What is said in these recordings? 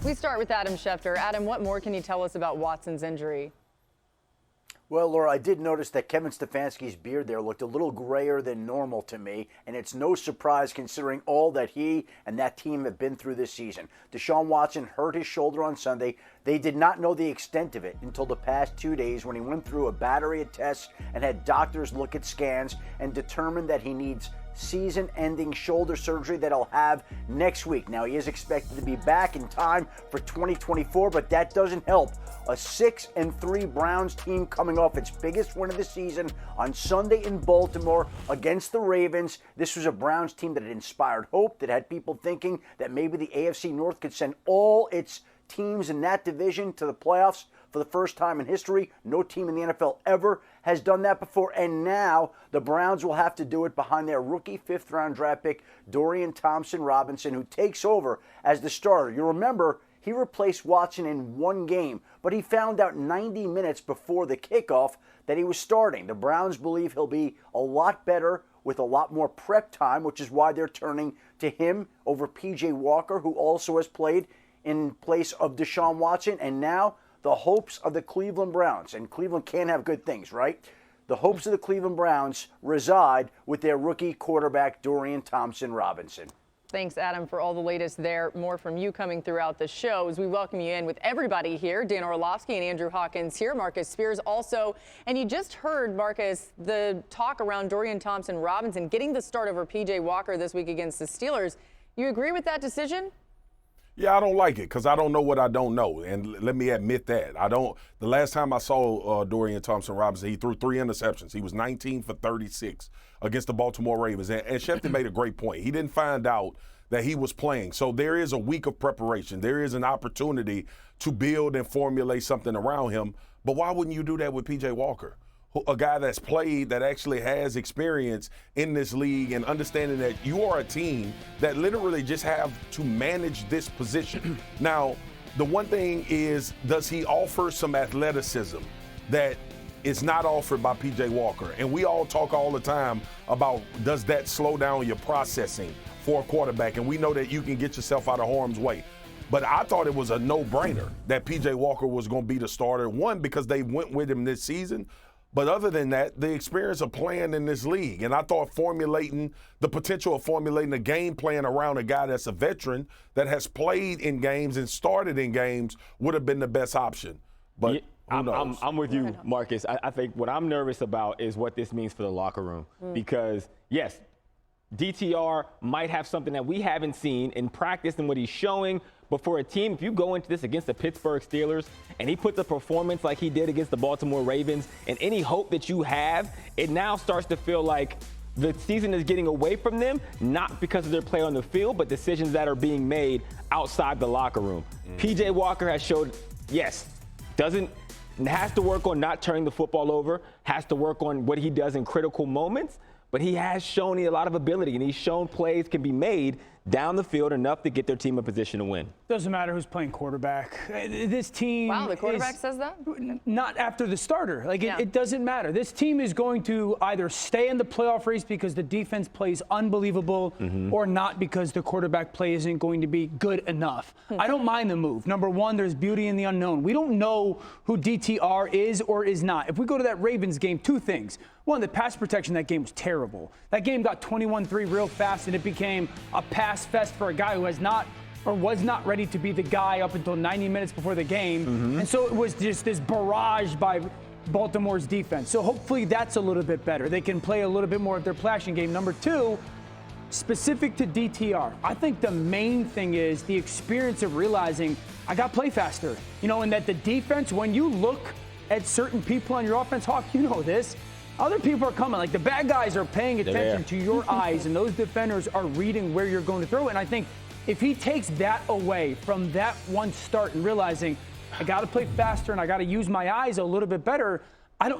We start with Adam Schefter. Adam, what more can you tell us about Watson's injury? Well, Laura, I did notice that Kevin Stefanski's beard there looked a little grayer than normal to me, and it's no surprise considering all that he and that team have been through this season. Deshaun Watson hurt his shoulder on Sunday. They did not know the extent of it until the past 2 days when he went through a battery of tests and had doctors look at scans and determined that he needs season-ending shoulder surgery that he'll have next week. Now, he is expected to be back in time for 2024, but that doesn't help. A 6-3 Browns team coming off its biggest win of the season on Sunday in Baltimore against the Ravens. This was a Browns team that had inspired hope, that had people thinking that maybe the AFC North could send all its teams in that division to the playoffs for the first time in history. No team in the NFL ever has done that before, and now the Browns will have to do it behind their rookie fifth-round draft pick, Dorian Thompson-Robinson, who takes over as the starter. You remember, he replaced Watson in one game, but he found out 90 minutes before the kickoff that he was starting. The Browns believe he'll be a lot better with a lot more prep time, which is why they're turning to him over P.J. Walker, who also has played in place of Deshaun Watson, and now the hopes of the Cleveland Browns, and Cleveland can't have good things, right? The hopes of the Cleveland Browns reside with their rookie quarterback, Dorian Thompson-Robinson. Thanks, Adam, for all the latest there. More from you coming throughout the show as we welcome you in with everybody here. Dan Orlovsky and Andrew Hawkins here. Marcus Spears also. And you just heard, Marcus, the talk around Dorian Thompson-Robinson getting the start over P.J. Walker this week against the Steelers. You agree with that decision? Yeah, I don't like it because I don't know what I don't know. And let me admit that. The last time I saw Dorian Thompson-Robinson, he threw 3 interceptions. He was 19 for 36 against the Baltimore Ravens. And Schefter made a great point. He didn't find out that he was playing. So there is a week of preparation. There is an opportunity to build and formulate something around him. But why wouldn't you do that with P.J. Walker? A guy that's played, that actually has experience in this league, and understanding that you are a team that literally just have to manage this position. Now, the one thing is, does he offer some athleticism that is not offered by P.J. Walker? And we all talk all the time about, does that slow down your processing for a quarterback? And we know that you can get yourself out of harm's way. But I thought it was a no-brainer that P.J. Walker was going to be the starter. One, because they went with him this season. But other than that, the experience of playing in this league. And I thought the potential of formulating a game plan around a guy that's a veteran that has played in games and started in games would have been the best option. But who knows? I'm with you, Marcus. I think what I'm nervous about is what this means for the locker room. Because, yes, DTR might have something that we haven't seen in practice and what he's showing. But for a team, if you go into this against the Pittsburgh Steelers and he puts a performance like he did against the Baltimore Ravens, and any hope that you have, it now starts to feel like the season is getting away from them, not because of their play on the field, but decisions that are being made outside the locker room. P.J. Walker has showed, yes, has to work on not turning the football over, has to work on what he does in critical moments, but he has shown a lot of ability, and he's shown plays can be made down the field enough to get their team in position to win. Doesn't matter who's playing quarterback. This team Wow, the quarterback says that? Not after the starter. It doesn't matter. This team is going to either stay in the playoff race because the defense plays unbelievable or not because the quarterback play isn't going to be good enough. I don't mind the move. Number one, there's beauty in the unknown. We don't know who DTR is or is not. If we go to that Ravens game, 2 things. One, the pass protection in that game was terrible. That game got 21-3 real fast, and it became a pass fest for a guy who was not ready to be the guy up until 90 minutes before the game. And so it was just this barrage by Baltimore's defense. So hopefully that's a little bit better. They can play a little bit more of their flashing game. Number 2, specific to DTR, I think the main thing is the experience of realizing I got to play faster. And that the defense, when you look at certain people on your offense, Hawk, you know this, other people are coming. Like, the bad guys are paying attention to your eyes, and those defenders are reading where you're going to throw it. And I think if he takes that away from that one start and realizing I got to play faster and I got to use my eyes a little bit better,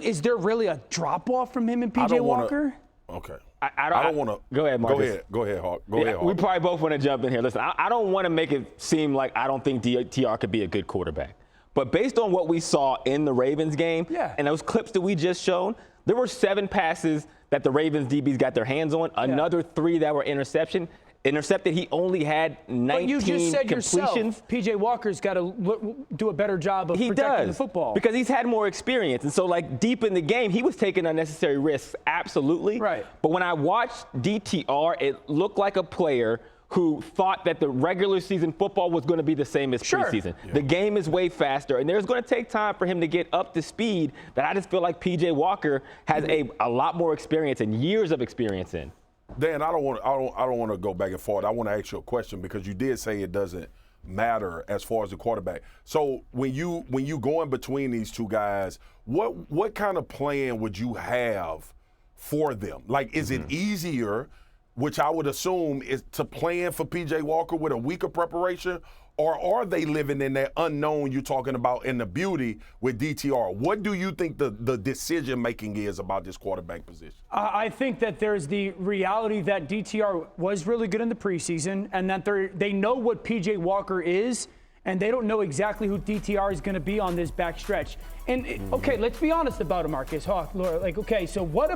is there really a drop-off from him and P.J. Walker? Okay. I don't want to. Go ahead, Marcus. Go ahead, Hawk. Go ahead, Hawk. We probably both want to jump in here. Listen, I don't want to make it seem like I don't think DTR could be a good quarterback. But based on what we saw in the Ravens game and those clips that we just shown, there were 7 passes that the Ravens DBs got their hands on, another 3 that were interception. intercepted. He only had 19 but you just said completions. Yourself, P.J. Walker's got to do a better job of protecting the football. Because he's had more experience. And so, like, deep in the game, he was taking unnecessary risks, absolutely. Right. But when I watched DTR, it looked like a player who thought that the regular season football was going to be the same as preseason. Yeah. The game is way faster, and there's going to take time for him to get up to speed that I just feel like P.J. Walker has a lot more experience and years of experience in. Dan, I don't want to go back and forth. I want to ask you a question because you did say it doesn't matter as far as the quarterback. So when you go in between these two guys, what kind of plan would you have for them? Like, is it easier, which I would assume is to plan for P.J. Walker with a week of preparation, or are they living in that unknown you're talking about in the beauty with DTR? What do you think the decision-making is about this quarterback position? I think that there's the reality that DTR was really good in the preseason and that they know what P.J. Walker is, and they don't know exactly who DTR is going to be on this back stretch. And, okay, let's be honest about it, Marcus Hawk, Laura. Like, okay, so what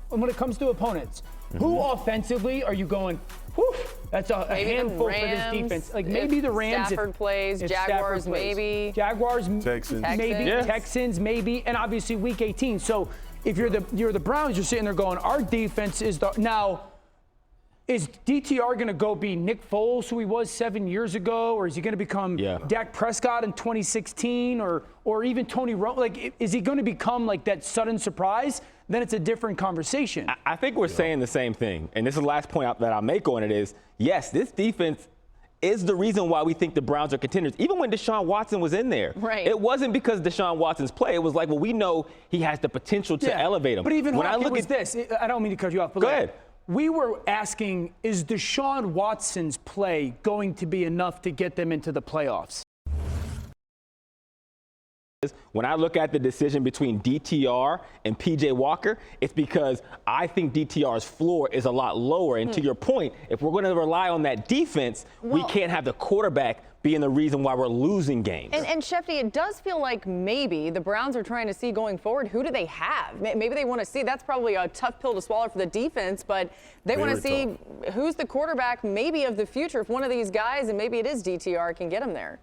when it comes to opponents? Who offensively are you going, whew, that's a handful Rams, for this defense? Like maybe the Rams. Stafford plays, Jaguars maybe. Jaguars, Texans. maybe. Yeah. Texans maybe, and obviously Week 18. So if you're the Browns, you're sitting there going, our defense is now. Is DTR going to go be Nick Foles, who he was 7 years ago, or is he going to become Dak Prescott in 2016, or even Tony Romo? Like, is he going to become like that sudden surprise? Then it's a different conversation. I think we're saying the same thing, and this is the last point that I'll make on it is, yes, this defense is the reason why we think the Browns are contenders. Even when Deshaun Watson was in there, it wasn't because Deshaun Watson's play. It was like, well, we know he has the potential to elevate him. But even when I look at this, I don't mean to cut you off, but go ahead. We were asking, is Deshaun Watson's play going to be enough to get them into the playoffs? When I look at the decision between DTR and P.J. Walker, it's because I think DTR's floor is a lot lower. And to your point, if we're going to rely on that defense, we can't have the quarterback being the reason why we're losing games. And Schefter, it does feel like maybe the Browns are trying to see going forward, who do they have? Maybe they want to see, that's probably a tough pill to swallow for the defense, but they want to see who's the quarterback maybe of the future. If one of these guys, and maybe it is DTR, can get him there.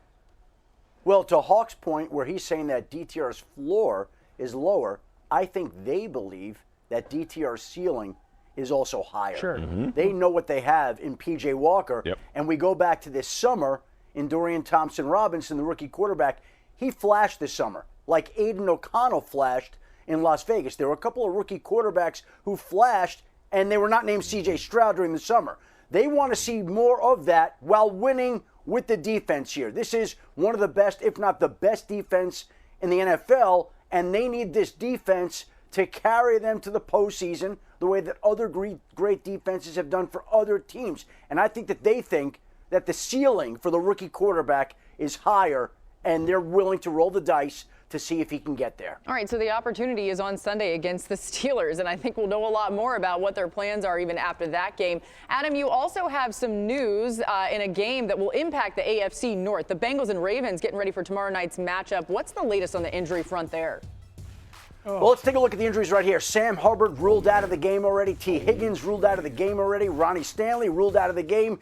Well, to Hawk's point where he's saying that DTR's floor is lower, I think they believe that DTR's ceiling is also higher. Sure. They know what they have in P.J. Walker. And we go back to this summer in Dorian Thompson-Robinson, the rookie quarterback. He flashed this summer, like Aiden O'Connell flashed in Las Vegas. There were a couple of rookie quarterbacks who flashed, and they were not named C.J. Stroud during the summer. They want to see more of that while winning with the defense here. This is one of the best, if not the best defense in the NFL, and they need this defense to carry them to the postseason the way that other great defenses have done for other teams. And I think that they think that the ceiling for the rookie quarterback is higher, and they're willing to roll the dice to see if he can get there. All right, so the opportunity is on Sunday against the Steelers, and I think we'll know a lot more about what their plans are even after that game. Adam, you also have some news in a game that will impact the AFC North. The Bengals and Ravens getting ready for tomorrow night's matchup. What's the latest on the injury front there? Well, let's take a look at the injuries right here. Sam Hubbard ruled out of the game already. T. Higgins ruled out of the game already. Ronnie Stanley ruled out of the game.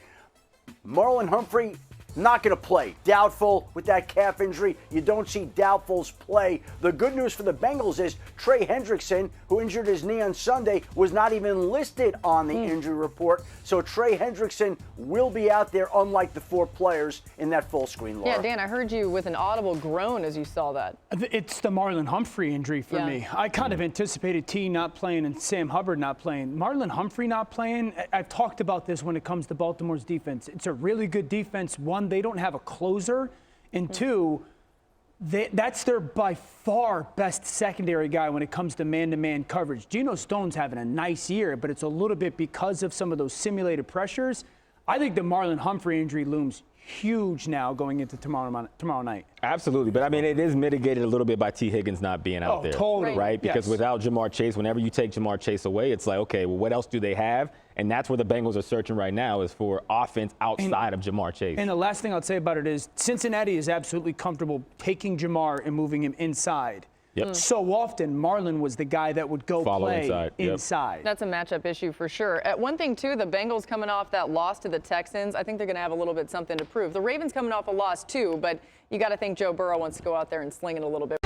Marlon Humphrey not going to play. Doubtful with that calf injury. You don't see doubtfuls play. The good news for the Bengals is Trey Hendrickson, who injured his knee on Sunday, was not even listed on the injury report. So Trey Hendrickson will be out there, unlike the four players in that full screen, Laura. Yeah, Dan, I heard you with an audible groan as you saw that. It's the Marlon Humphrey injury for me. I kind of anticipated T not playing and Sam Hubbard not playing. Marlon Humphrey not playing, I've talked about this when it comes to Baltimore's defense. It's a really good defense. One, they don't have a closer, and two, that's their by far best secondary guy when it comes to man-to-man coverage. Geno Stone's having a nice year, but it's a little bit because of some of those simulated pressures. I think the Marlon Humphrey injury looms huge now going into tomorrow night. Absolutely, but I mean, it is mitigated a little bit by T. Higgins not being out there. Totally. Right? Because without Jamar Chase, whenever you take Jamar Chase away, it's like, okay, well, what else do they have? And that's where the Bengals are searching right now is for offense outside of Jamar Chase. And the last thing I'll say about it is Cincinnati is absolutely comfortable taking Jamar and moving him inside. So often, Marlon was the guy that would go Follow play inside. That's a matchup issue for sure. One thing, too, the Bengals coming off that loss to the Texans, I think they're going to have a little bit something to prove. The Ravens coming off a loss, too, but you got to think Joe Burrow wants to go out there and sling it a little bit.